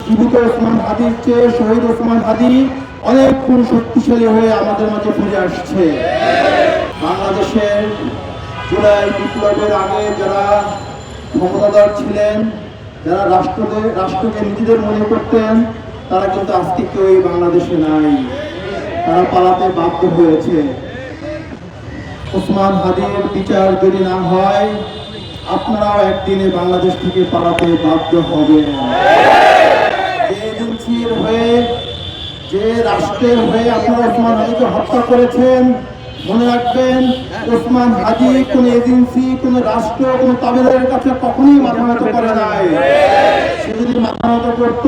জীবিত ওসমান হাদির চেয়ে শহীদ ওসমান হাদি অনেক গুণ শক্তিশালী হয়ে আমাদের মাঝে ফিরে আসছে। বাংলাদেশের জুলাই বিপ্লবের আগে যারা ক্ষমতাধর ছিলেন, যারা রাষ্ট্রকে নিজেদের মনে করতেন, তারা কিন্তু আজকে কেউই বাংলাদেশে নাই। তারা পালাতে বাধ্য হয়েছে। ওসমান হাদির বিচার যদি না হয়, আপনারাও একদিনে বাংলাদেশ থেকে পালাতে বাধ্য হবেন। যে এজেন্সির হয়ে, যে রাষ্ট্রের হয়ে আপনারা ওসমান হাদিকে হত্যা করেছেন, মনে রাখবেন ওসমান হাদি কোন এজেন্সি, কোন রাষ্ট্র, কোন তাবেদারের কাছে কখনোই মাথা নত করে নাই। সে যদি মাথা নত করত,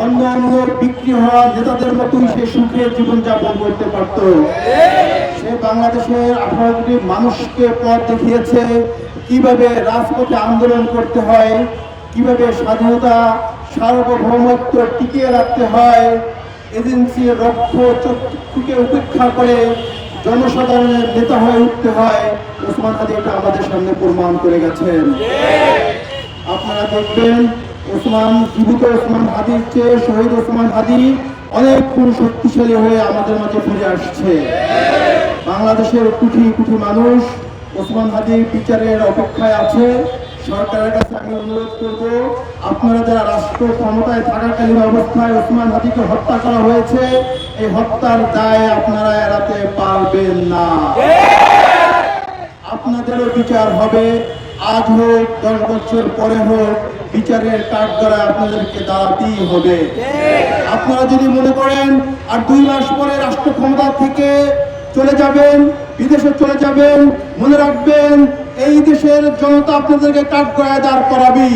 অন্যান্য বিক্রি হওয়া নেতাদের মতোই সে সুখে জীবনযাপন করতে পারত। সে বাংলাদেশের 18 কোটি মানুষকে পথ দেখিয়েছে কিভাবে রাজপথে আন্দোলন করতে হয়, কিভাবে স্বাধীনতা সার্বভৌমত্ব টিকিয়ে রাখতে হয়, এজেন্সির রক্ষ চক্ষুকে উপেক্ষা করে জনসাধারণের নেতা হয়ে উঠতে হয়। ওসমান হাদি এটা আমাদের সামনে প্রমাণ করে গেছেন। আপনারা দেখবেন জীবিত ওসমান হাদির চেয়ে শহীদ ওসমান হাদি অনেক গুণ শক্তিশালী হয়ে আমাদের মাঝে ফিরে আসছে। বাংলাদেশের কোটি কোটি মানুষ ওসমান হাদির বিচারের অপেক্ষায় আছে। সরকারের কাছে আমি অনুরোধ করব, আপনারা যারা রাষ্ট্র ক্ষমতায় থাকাকালীন অবস্থায় ওসমান হাদিকে হত্যা করা হয়েছে, এই হত্যার দায় আপনারা এড়াতে পারবেন না। আপনাদেরও বিচার হবে, আজ হোক 10 বছর পরে হোক, বিচারের কাঠগড়ায় আপনাদেরকে দাঁড়াতেই হবে। আপনারা যদি মনে করেন আর 2 মাস পরে রাষ্ট্র ক্ষমতা থেকে চলে যাবেন, বিদেশে চলে যাবেন, মনে রাখবেন এই দেশের জনতা আপনাদেরকে কাঠগড়ায় দাঁড় করাবে।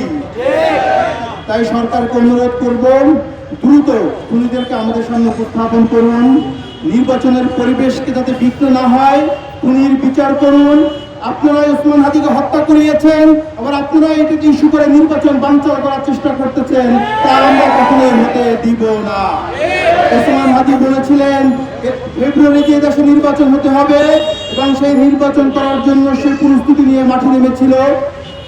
তাই সরকারকে অনুরোধ করব, দ্রুত খুনিদেরকে আমাদের সামনে উপস্থাপন করুন। নির্বাচনের পরিবেশকে যাতে বিঘ্ন না হয়, খুনির বিচার করুন। আপনারা ওসমান হাদিকে হত্যা করিয়েছেন, আবার আপনারা এটাকে ইস্যু করে নির্বাচন বানচাল করার চেষ্টা করতেছেন, তা আমরা কখনোই হতে দিব না। ওসমান হাদি বলেছিলেন ফেব্রুয়ারিতে দেশে নির্বাচন হতে হবে এবং সেই নির্বাচন করার জন্য সে প্রস্তুতি নিয়ে মাঠে নেমেছিল,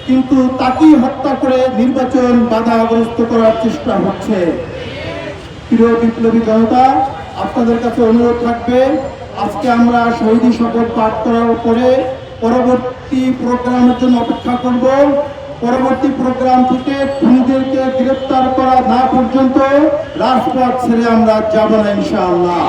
কিন্তু তাকেই হত্যা করে নির্বাচন বাধাগ্রস্ত করার চেষ্টা হচ্ছে। প্রিয় বিপ্লবী জনতা, আপনাদের কাছে অনুরোধ থাকবে, আজকে আমরা শহীদী শপথ পাঠ করার পরে পরবর্তী প্রোগ্রামের জন্য অপেক্ষা করব। পরবর্তী প্রোগ্রাম থেকে খুনিদেরকে গ্রেফতার করা না পর্যন্ত রাজপথ ছেড়ে আমরা যাব না ইনশাআল্লাহ।